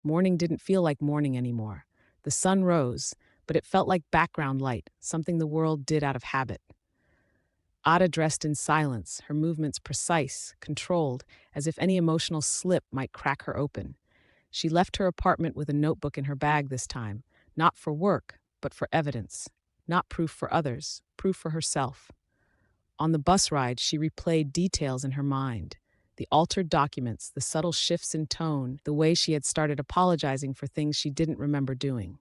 Morning didn't feel like morning anymore. The sun rose, but it felt like background light, something the world did out of habit. Ada dressed in silence, her movements precise, controlled, as if any emotional slip might crack her open. She left her apartment with a notebook in her bag this time, not for work, but for evidence. Not proof for others, proof for herself. On the bus ride, she replayed details in her mind. The altered documents, the subtle shifts in tone, the way she had started apologizing for things she didn't remember doing.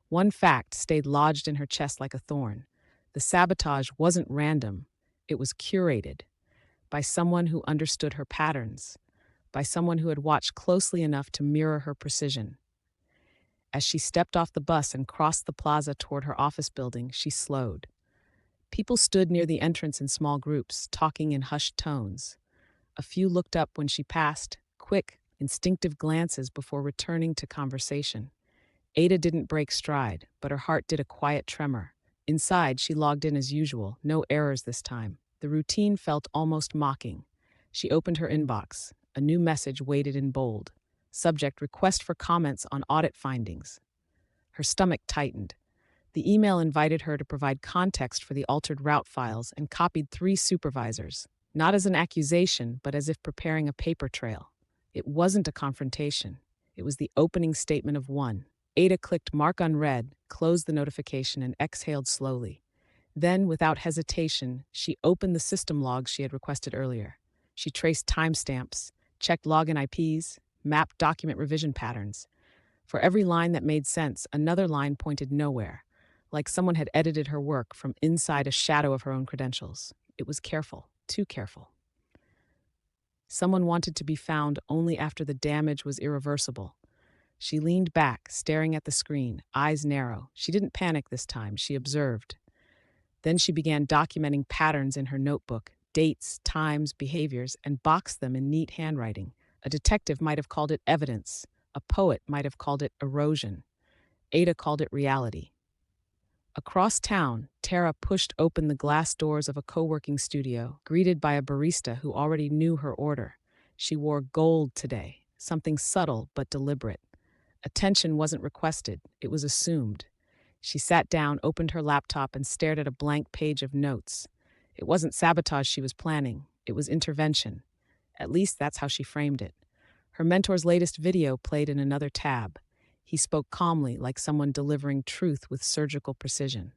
One fact stayed lodged in her chest like a thorn. The sabotage wasn't random, it was curated by someone who understood her patterns, by someone who had watched closely enough to mirror her precision. As she stepped off the bus and crossed the plaza toward her office building, she slowed. People stood near the entrance in small groups, talking in hushed tones. A few looked up when she passed, quick, instinctive glances before returning to conversation. Ada didn't break stride, but her heart did a quiet tremor. Inside, she logged in as usual, no errors this time. The routine felt almost mocking. She opened her inbox. A new message waited in bold. Subject: request for comments on audit findings. Her stomach tightened. The email invited her to provide context for the altered route files and copied 3 supervisors, not as an accusation, but as if preparing a paper trail. It wasn't a confrontation. It was the opening statement of one. Ada clicked Mark Unread, closed the notification, and exhaled slowly. Then, without hesitation, she opened the system logs she had requested earlier. She traced timestamps, checked login IPs, mapped document revision patterns. For every line that made sense, another line pointed nowhere, like someone had edited her work from inside a shadow of her own credentials. It was careful, too careful. Someone wanted to be found only after the damage was irreversible. She leaned back, staring at the screen, eyes narrow. She didn't panic this time, she observed. Then she began documenting patterns in her notebook, dates, times, behaviors, and boxed them in neat handwriting. A detective might have called it evidence. A poet might have called it erosion. Ada called it reality. Across town, Tara pushed open the glass doors of a co-working studio, greeted by a barista who already knew her order. She wore gold today, something subtle but deliberate. Attention wasn't requested, it was assumed. She sat down, opened her laptop, and stared at a blank page of notes. It wasn't sabotage she was planning, it was intervention. At least that's how she framed it. Her mentor's latest video played in another tab. He spoke calmly, like someone delivering truth with surgical precision.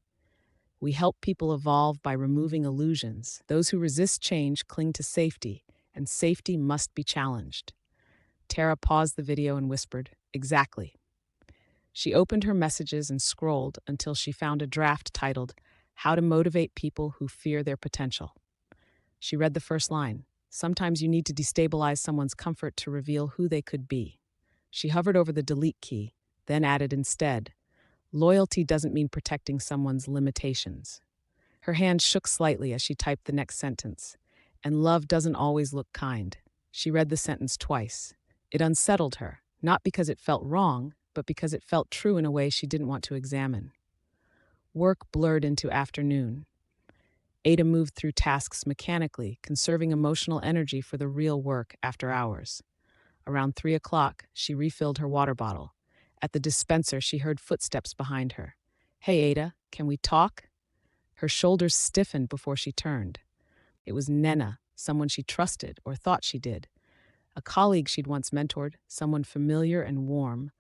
We help people evolve by removing illusions. Those who resist change cling to safety, and safety must be challenged. Tara paused the video and whispered, "Exactly." She opened her messages and scrolled until she found a draft titled, "How to Motivate People Who Fear Their Potential." She read the first line. Sometimes you need to destabilize someone's comfort to reveal who they could be. She hovered over the delete key, then added instead, "Loyalty doesn't mean protecting someone's limitations." Her hand shook slightly as she typed the next sentence. "And love doesn't always look kind." She read the sentence twice. It unsettled her, not because it felt wrong, but because it felt true in a way she didn't want to examine. Work blurred into afternoon. Ada moved through tasks mechanically, conserving emotional energy for the real work after hours. Around 3 o'clock, she refilled her water bottle. At the dispenser, she heard footsteps behind her. "Hey, Ada, can we talk?" Her shoulders stiffened before she turned. It was Nena, someone she trusted, or thought she did. A colleague she'd once mentored, someone familiar and warm.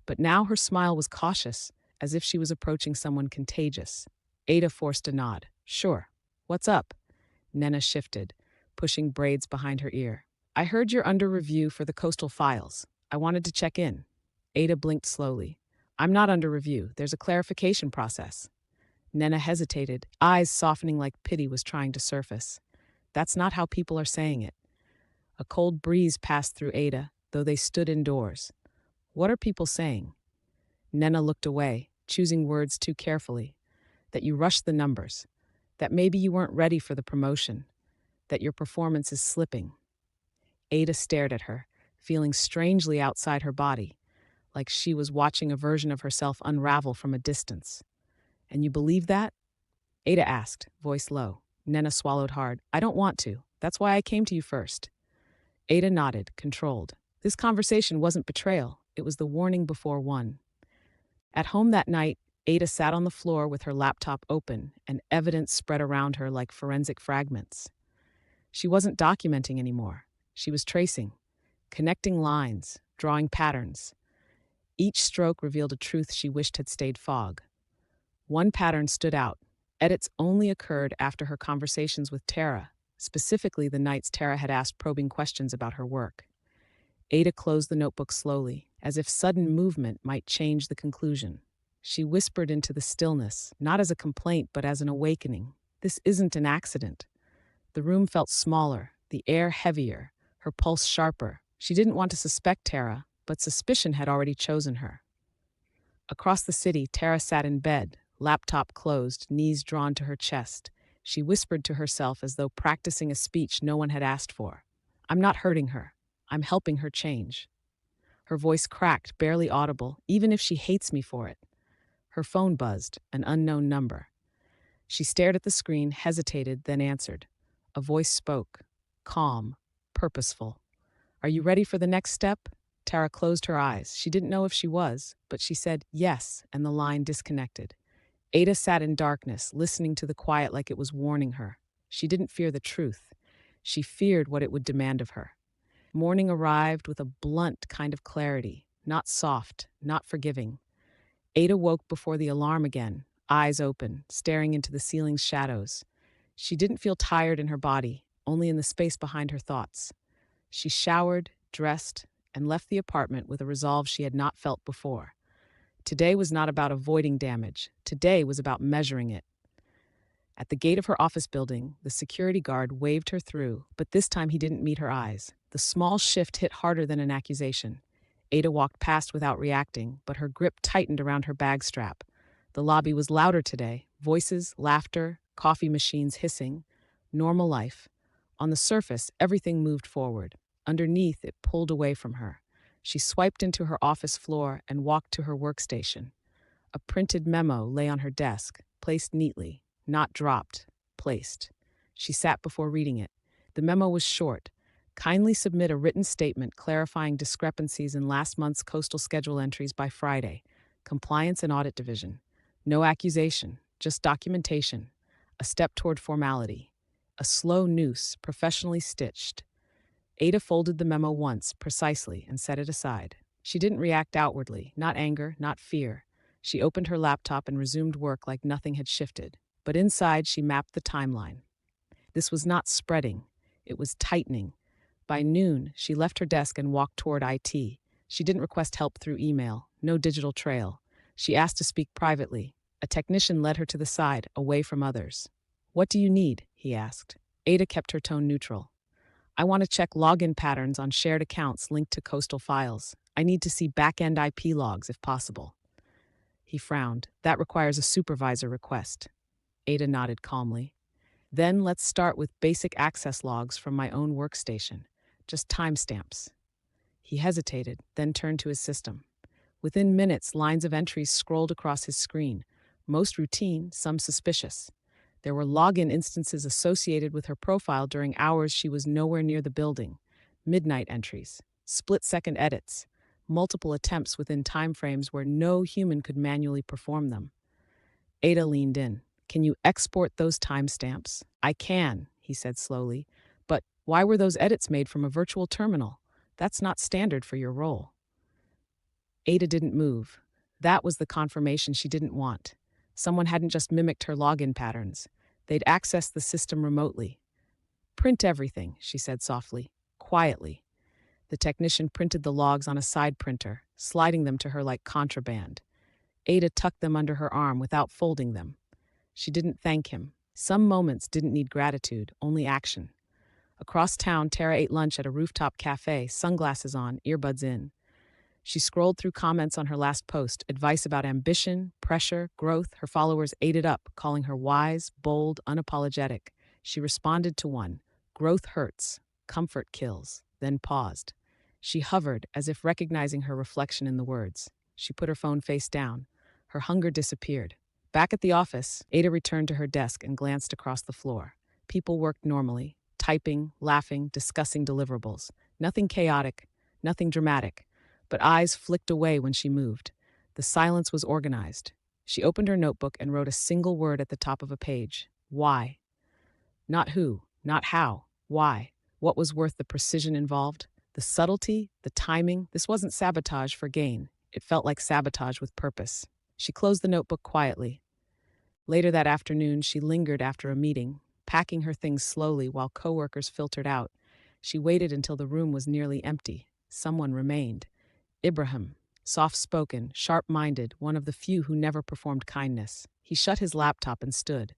But now her smile was cautious, as if she was approaching someone contagious. Ada forced a nod. "Sure. What's up?" Nena shifted, pushing braids behind her ear. "I heard you're under review for the coastal files. I wanted to check in." Ada blinked slowly. "I'm not under review. There's a clarification process." Nena hesitated, eyes softening like pity was trying to surface. "That's not how people are saying it." A cold breeze passed through Ada, though they stood indoors. "What are people saying?" Nena looked away, choosing words too carefully. "That you rushed the numbers. That maybe you weren't ready for the promotion. That your performance is slipping." Ada stared at her, feeling strangely outside her body, like she was watching a version of herself unravel from a distance. "And you believe that?" Ada asked, voice low. Nena swallowed hard. "I don't want to. That's why I came to you first." Ada nodded, controlled. This conversation wasn't betrayal. It was the warning before one. At home that night, Ada sat on the floor with her laptop open and evidence spread around her like forensic fragments. She wasn't documenting anymore. She was tracing, connecting lines, drawing patterns. Each stroke revealed a truth she wished had stayed fog. One pattern stood out. Edits only occurred after her conversations with Tara, specifically the nights Tara had asked probing questions about her work. Ada closed the notebook slowly, as if sudden movement might change the conclusion. She whispered into the stillness, not as a complaint but as an awakening. This isn't an accident. The room felt smaller, the air heavier, her pulse sharper. She didn't want to suspect Tara, but suspicion had already chosen her. Across the city, Tara sat in bed, laptop closed, knees drawn to her chest. She whispered to herself as though practicing a speech no one had asked for. "I'm not hurting her. I'm helping her change." Her voice cracked, barely audible, even if she hates me for it. Her phone buzzed, an unknown number. She stared at the screen, hesitated, then answered. A voice spoke, calm, purposeful. "Are you ready for the next step?" Tara closed her eyes. She didn't know if she was, but she said yes, and the line disconnected. Ada sat in darkness, listening to the quiet like it was warning her. She didn't fear the truth. She feared what it would demand of her. Morning arrived with a blunt kind of clarity, not soft, not forgiving. Ada woke before the alarm again, eyes open, staring into the ceiling's shadows. She didn't feel tired in her body, only in the space behind her thoughts. She showered, dressed, and left the apartment with a resolve she had not felt before. Today was not about avoiding damage. Today was about measuring it. At the gate of her office building, the security guard waved her through, but this time he didn't meet her eyes. The small shift hit harder than an accusation. Ada walked past without reacting, but her grip tightened around her bag strap. The lobby was louder today. Voices, laughter, coffee machines hissing. Normal life. On the surface, everything moved forward. Underneath, it pulled away from her. She swiped into her office floor and walked to her workstation. A printed memo lay on her desk, placed neatly, not dropped, placed. She sat before reading it. The memo was short. Kindly submit a written statement clarifying discrepancies in last month's coastal schedule entries by Friday. Compliance and Audit Division. No accusation, just documentation. A step toward formality. A slow noose, professionally stitched. Ada folded the memo once, precisely, and set it aside. She didn't react outwardly, not anger, not fear. She opened her laptop and resumed work like nothing had shifted. But inside, she mapped the timeline. This was not spreading. It was tightening. By noon, she left her desk and walked toward IT. She didn't request help through email, no digital trail. She asked to speak privately. A technician led her to the side, away from others. "What do you need?" he asked. Ada kept her tone neutral. "I want to check login patterns on shared accounts linked to coastal files. I need to see back-end IP logs if possible." He frowned. "That requires a supervisor request." Ada nodded calmly. "Then let's start with basic access logs from my own workstation. Just timestamps." He hesitated, then turned to his system. Within minutes, lines of entries scrolled across his screen, most routine, some suspicious. There were login instances associated with her profile during hours she was nowhere near the building. Midnight entries, split-second edits, multiple attempts within timeframes where no human could manually perform them. Ada leaned in. "Can you export those timestamps?" "I can," he said slowly. "But why were those edits made from a virtual terminal? That's not standard for your role." Ada didn't move. That was the confirmation she didn't want. Someone hadn't just mimicked her login patterns. They'd accessed the system remotely. "Print everything," she said softly, quietly. The technician printed the logs on a side printer, sliding them to her like contraband. Ada tucked them under her arm without folding them. She didn't thank him. Some moments didn't need gratitude, only action. Across town, Tara ate lunch at a rooftop cafe, sunglasses on, earbuds in. She scrolled through comments on her last post, advice about ambition, pressure, growth. Her followers ate it up, calling her wise, bold, unapologetic. She responded to one, "Growth hurts, comfort kills," then paused. She hovered, as if recognizing her reflection in the words. She put her phone face down. Her hunger disappeared. Back at the office, Ada returned to her desk and glanced across the floor. People worked normally, typing, laughing, discussing deliverables. Nothing chaotic, nothing dramatic. but eyes flicked away when she moved. The silence was organized. She opened her notebook and wrote a single word at the top of a page. Why? Not who, not how. Why? What was worth the precision involved? The subtlety, the timing. This wasn't sabotage for gain. It felt like sabotage with purpose. She closed the notebook quietly. Later that afternoon, she lingered after a meeting, packing her things slowly while coworkers filtered out. She waited until the room was nearly empty. Someone remained. Ibrahim, soft-spoken, sharp-minded, one of the few who never performed kindness. He shut his laptop and stood.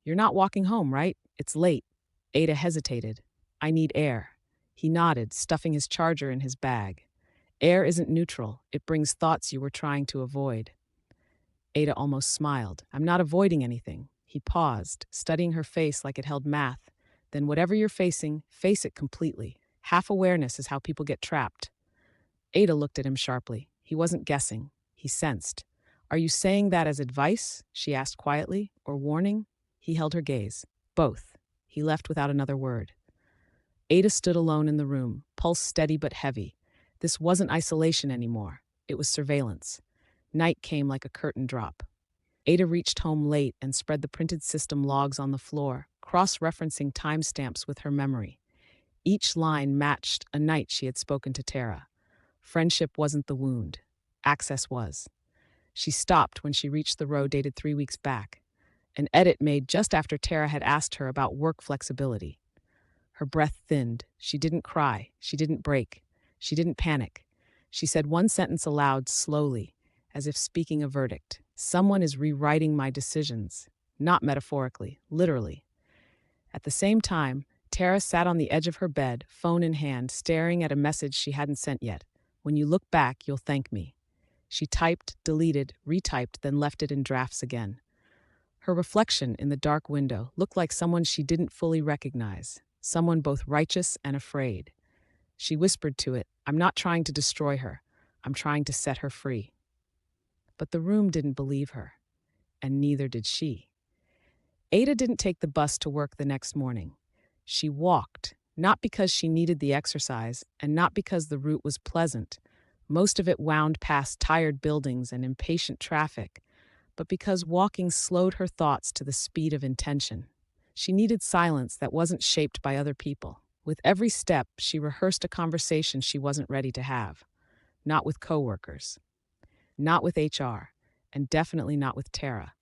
You're not walking home, right? It's late. Ada hesitated. I need air. He nodded, stuffing his charger in his bag. Air isn't neutral. It brings thoughts you were trying to avoid. Ada almost smiled. I'm not avoiding anything. He paused, studying her face like it held math. Then whatever you're facing, face it completely. Half awareness is how people get trapped. Ada looked at him sharply. He wasn't guessing. He sensed. Are you saying that as advice? She asked quietly. Or warning? He held her gaze. Both. He left without another word. Ada stood alone in the room, pulse steady but heavy. This wasn't isolation anymore. It was surveillance. Night came like a curtain drop. Ada reached home late and spread the printed system logs on the floor, cross-referencing timestamps with her memory. Each line matched a night she had spoken to Tara. Friendship wasn't the wound. Access was. She stopped when she reached the row dated 3 weeks back, an edit made just after Tara had asked her about work flexibility. Her breath thinned. She didn't cry. She didn't break. She didn't panic. She said one sentence aloud slowly, as if speaking a verdict. Someone is rewriting my decisions. Not metaphorically, literally. At the same time, Tara sat on the edge of her bed, phone in hand, staring at a message she hadn't sent yet. When you look back, you'll thank me. She typed, deleted, retyped, then left it in drafts again. Her reflection in the dark window looked like someone she didn't fully recognize, someone both righteous and afraid. She whispered to it, I'm not trying to destroy her. I'm trying to set her free. But the room didn't believe her, and neither did she. Ada didn't take the bus to work the next morning. She walked, not because she needed the exercise, and not because the route was pleasant. Most of it wound past tired buildings and impatient traffic, but because walking slowed her thoughts to the speed of intention. She needed silence that wasn't shaped by other people. With every step, she rehearsed a conversation she wasn't ready to have. Not with coworkers. Not with HR, and definitely not with Tara.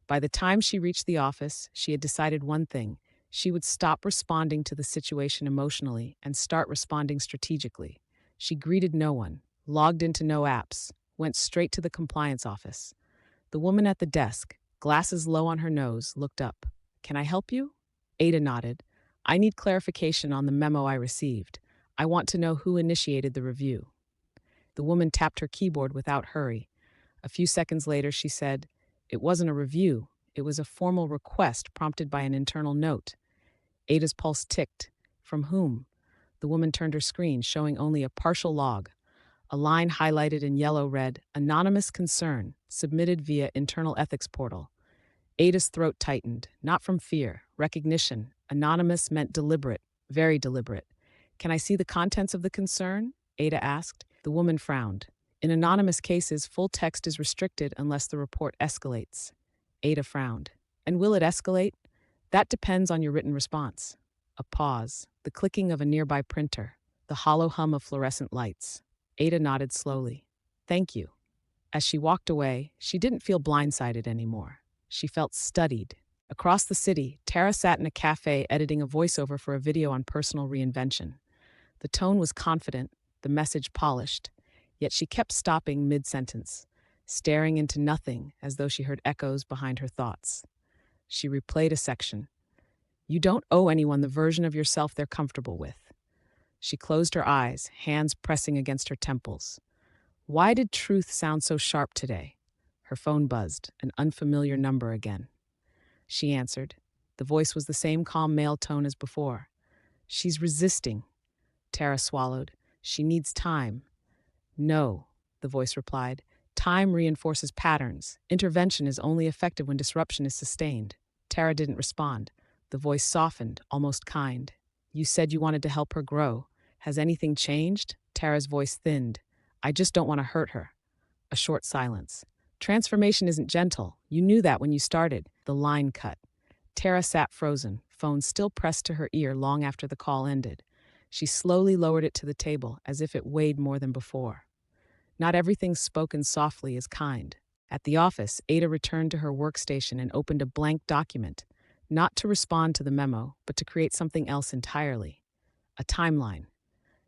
By the time she reached the office, she had decided one thing. She would stop responding to the situation emotionally and start responding strategically. She greeted no one, logged into no apps, went straight to the compliance office. The woman at the desk, glasses low on her nose, looked up. Can I help you? Ada nodded. I need clarification on the memo I received. I want to know who initiated the review. The woman tapped her keyboard without hurry. A few seconds later, she said, It wasn't a review. It was a formal request prompted by an internal note. Ada's pulse ticked. From whom? The woman turned her screen, showing only a partial log. A line highlighted in yellow read, Anonymous concern, submitted via internal ethics portal. Ada's throat tightened, not from fear, recognition. Anonymous meant deliberate, very deliberate. Can I see the contents of the concern? Ada asked. The woman frowned. In anonymous cases, full text is restricted unless the report escalates. Ada frowned. And will it escalate? That depends on your written response. A pause, the clicking of a nearby printer, the hollow hum of fluorescent lights. Ada nodded slowly. Thank you. As she walked away, she didn't feel blindsided anymore. She felt studied. Across the city, Tara sat in a cafe editing a voiceover for a video on personal reinvention. The tone was confident, the message polished, yet she kept stopping mid-sentence, staring into nothing as though she heard echoes behind her thoughts. She replayed a section. You don't owe anyone the version of yourself they're comfortable with. She closed her eyes, hands pressing against her temples. Why did truth sound so sharp today? Her phone buzzed, an unfamiliar number again. She answered. The voice was the same calm male tone as before. She's resisting. Tara swallowed. She needs time. No, the voice replied. Time reinforces patterns. Intervention is only effective when disruption is sustained. Tara didn't respond. The voice softened, almost kind. You said you wanted to help her grow. Has anything changed? Tara's voice thinned. I just don't want to hurt her. A short silence. Transformation isn't gentle. You knew that when you started. The line cut. Tara sat frozen, phone still pressed to her ear long after the call ended. She slowly lowered it to the table as if it weighed more than before. Not everything spoken softly is kind. At the office, Ada returned to her workstation and opened a blank document, not to respond to the memo, but to create something else entirely. A timeline.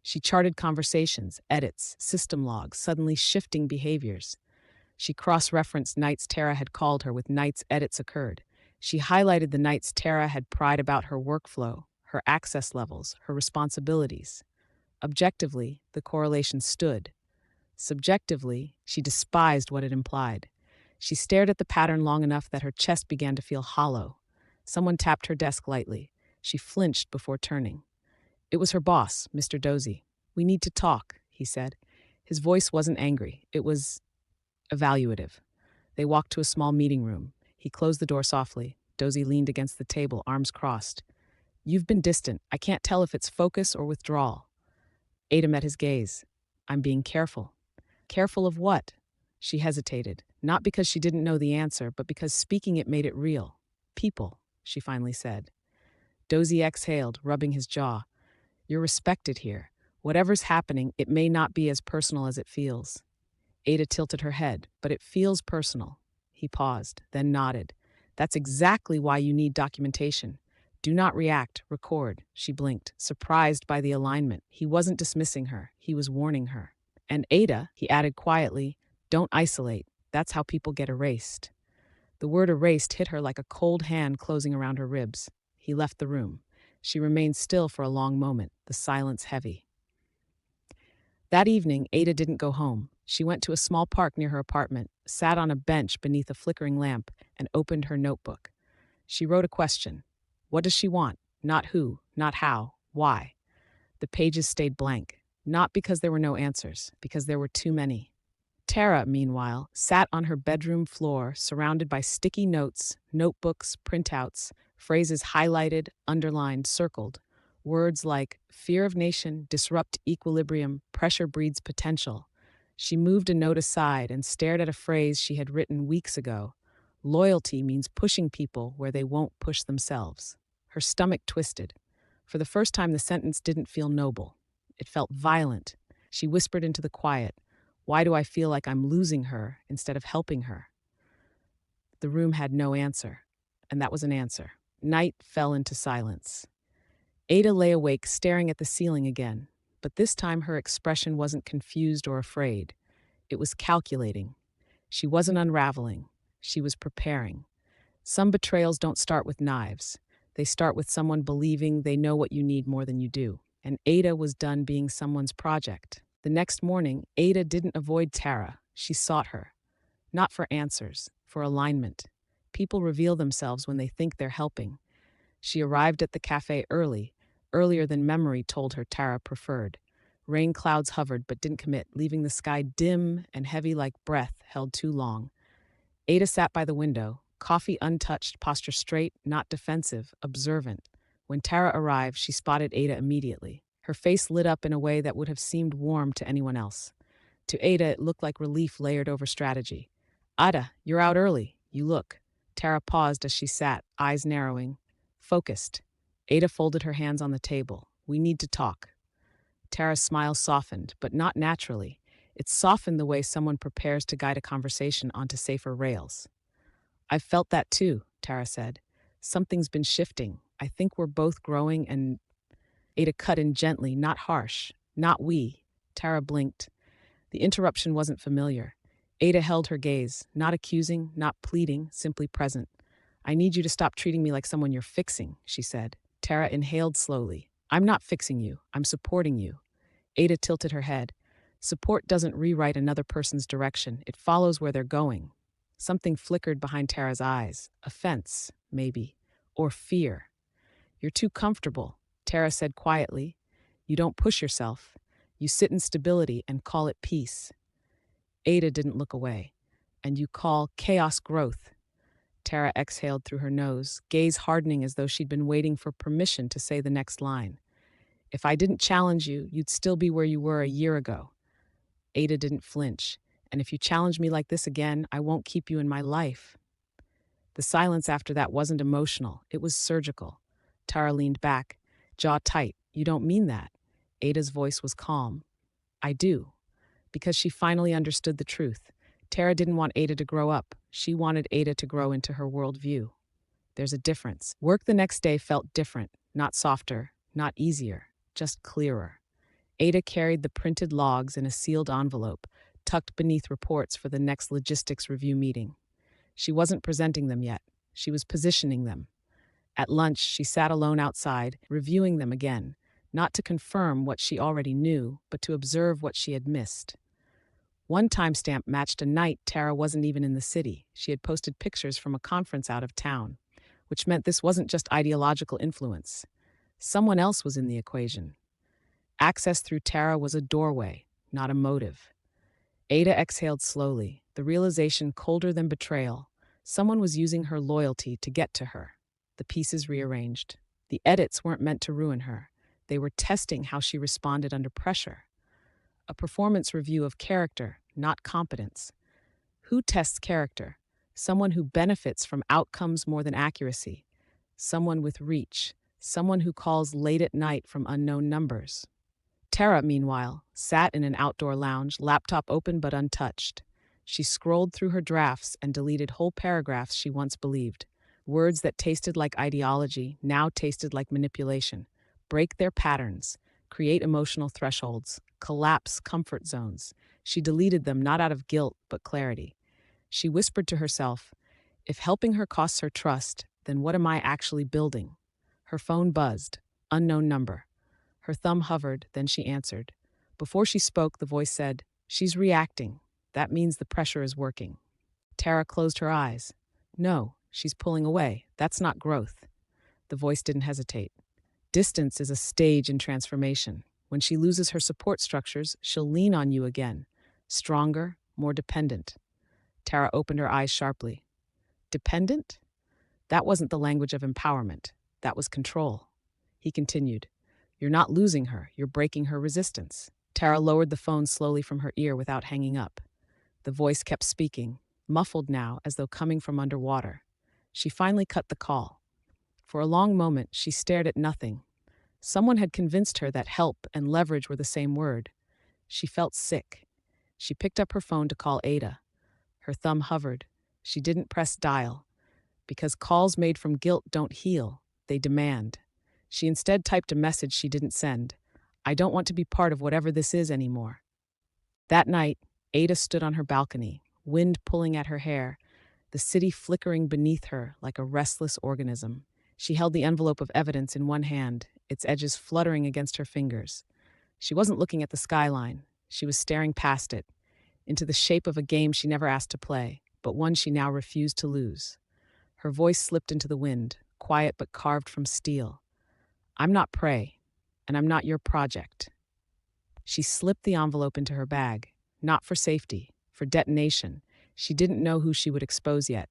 She charted conversations, edits, system logs, suddenly shifting behaviors. She cross-referenced nights Tara had called her with nights edits occurred. She highlighted the nights Tara had pried about her workflow, her access levels, her responsibilities. Objectively, the correlation stood. Subjectively, she despised what it implied. She stared at the pattern long enough that her chest began to feel hollow. Someone tapped her desk lightly. She flinched before turning. It was her boss, Mr. Dozy. "We need to talk," he said. His voice wasn't angry. It was evaluative. They walked to a small meeting room. He closed the door softly. Dozy leaned against the table, arms crossed. "You've been distant. I can't tell if it's focus or withdrawal." Ada met his gaze. "I'm being careful." Careful of what? She hesitated, not because she didn't know the answer, but because speaking it made it real. "People," she finally said. Dozy exhaled, rubbing his jaw. "You're respected here. Whatever's happening, it may not be as personal as it feels." Ada tilted her head. "But it feels personal." He paused, then nodded. "That's exactly why you need documentation. Do not react, record." She blinked, surprised by the alignment. He wasn't dismissing her. He was warning her. "And Ada," he added quietly, "don't isolate. That's how people get erased." The word erased hit her like a cold hand closing around her ribs. He left the room. She remained still for a long moment, the silence heavy. That evening, Ada didn't go home. She went to a small park near her apartment, sat on a bench beneath a flickering lamp, and opened her notebook. She wrote a question. What does she want? Not who, not how, why. The pages stayed blank, not because there were no answers, because there were too many. Tara, meanwhile, sat on her bedroom floor, surrounded by sticky notes, notebooks, printouts, phrases highlighted, underlined, circled. Words like fear of nation, disrupt equilibrium, pressure breeds potential. She moved a note aside and stared at a phrase she had written weeks ago. Loyalty means pushing people where they won't push themselves. Her stomach twisted. For the first time, the sentence didn't feel noble. It felt violent. She whispered into the quiet, "Why do I feel like I'm losing her instead of helping her?" The room had no answer, and that was an answer. Night fell into silence. Ada lay awake, staring at the ceiling again, but this time her expression wasn't confused or afraid. It was calculating. She wasn't unraveling. She was preparing. Some betrayals don't start with knives. They start with someone believing they know what you need more than you do. And Ada was done being someone's project. The next morning, Ada didn't avoid Tara. She sought her. Not for answers, for alignment. People reveal themselves when they think they're helping. She arrived at the cafe early, earlier than memory told her Tara preferred. Rain clouds hovered but didn't commit, leaving the sky dim and heavy like breath held too long. Ada sat by the window, coffee untouched, posture straight, not defensive, observant. When Tara arrived, she spotted Ada immediately. Her face lit up in a way that would have seemed warm to anyone else. To Ada, it looked like relief layered over strategy. "Ada, you're out early. You look." Tara paused as she sat, eyes narrowing. Focused. Ada folded her hands on the table. "We need to talk." Tara's smile softened, but not naturally. It softened the way someone prepares to guide a conversation onto safer rails. "I've felt that too," Tara said. "Something's been shifting. I think we're both growing and—" Ada cut in gently, not harsh. "Not we." Tara blinked. The interruption wasn't familiar. Ada held her gaze, not accusing, not pleading, simply present. "I need you to stop treating me like someone you're fixing," she said. Tara inhaled slowly. "I'm not fixing you. I'm supporting you." Ada tilted her head. Support doesn't rewrite another person's direction. It follows where they're going. Something flickered behind Tara's eyes. Offense, maybe. Or fear. "You're too comfortable," Tara said quietly. "You don't push yourself. You sit in stability and call it peace." Ada didn't look away. "And you call chaos growth." Tara exhaled through her nose, gaze hardening as though she'd been waiting for permission to say the next line. "If I didn't challenge you, you'd still be where you were a year ago." Ada didn't flinch. And if you challenge me like this again, I won't keep you in my life. The silence after that wasn't emotional, it was surgical. Tara leaned back, jaw tight. You don't mean that. Ada's voice was calm. I do. Because she finally understood the truth. Tara didn't want Ada to grow up. She wanted Ada to grow into her worldview. There's a difference. Work the next day felt different, not softer, not easier, just clearer. Ada carried the printed logs in a sealed envelope, tucked beneath reports for the next logistics review meeting. She wasn't presenting them yet. She was positioning them. At lunch, she sat alone outside, reviewing them again, not to confirm what she already knew, but to observe what she had missed. One timestamp matched a night Tara wasn't even in the city. She had posted pictures from a conference out of town, which meant this wasn't just ideological influence. Someone else was in the equation. Access through Tara was a doorway, not a motive. Ada exhaled slowly, the realization colder than betrayal. Someone was using her loyalty to get to her. The pieces rearranged. The edits weren't meant to ruin her. They were testing how she responded under pressure. A performance review of character, not competence. Who tests character? Someone who benefits from outcomes more than accuracy. Someone with reach. Someone who calls late at night from unknown numbers. Tara, meanwhile, sat in an outdoor lounge, laptop open but untouched. She scrolled through her drafts and deleted whole paragraphs she once believed. Words that tasted like ideology now tasted like manipulation. Break their patterns, create emotional thresholds, collapse comfort zones. She deleted them not out of guilt but clarity. She whispered to herself, if helping her costs her trust, then what am I actually building? Her phone buzzed. Unknown number. Her thumb hovered, then she answered. Before she spoke, the voice said, she's reacting. That means the pressure is working. Tara closed her eyes. No, she's pulling away. That's not growth. The voice didn't hesitate. Distance is a stage in transformation. When she loses her support structures, she'll lean on you again. Stronger, more dependent. Tara opened her eyes sharply. Dependent? That wasn't the language of empowerment. That was control. He continued. You're not losing her, you're breaking her resistance. Tara lowered the phone slowly from her ear without hanging up. The voice kept speaking, muffled now as though coming from underwater. She finally cut the call. For a long moment, she stared at nothing. Someone had convinced her that help and leverage were the same word. She felt sick. She picked up her phone to call Ada. Her thumb hovered. She didn't press dial. Because calls made from guilt don't heal, they demand. She instead typed a message she didn't send. I don't want to be part of whatever this is anymore. That night, Ada stood on her balcony, wind pulling at her hair, the city flickering beneath her like a restless organism. She held the envelope of evidence in one hand, its edges fluttering against her fingers. She wasn't looking at the skyline. She was staring past it, into the shape of a game she never asked to play, but one she now refused to lose. Her voice slipped into the wind, quiet but carved from steel. I'm not prey, and I'm not your project. She slipped the envelope into her bag, not for safety, for detonation. She didn't know who she would expose yet,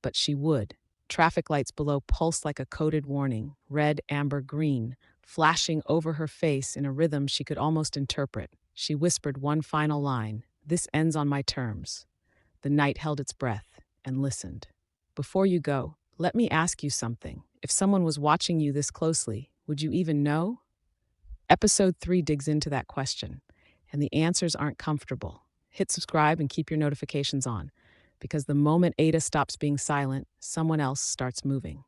but she would. Traffic lights below pulsed like a coded warning, red, amber, green, flashing over her face in a rhythm she could almost interpret. She whispered one final line, this ends on my terms. The night held its breath and listened. Before you go, let me ask you something. If someone was watching you this closely, would you even know? Episode 3 digs into that question, and the answers aren't comfortable. Hit subscribe and keep your notifications on, because the moment Ada stops being silent, someone else starts moving.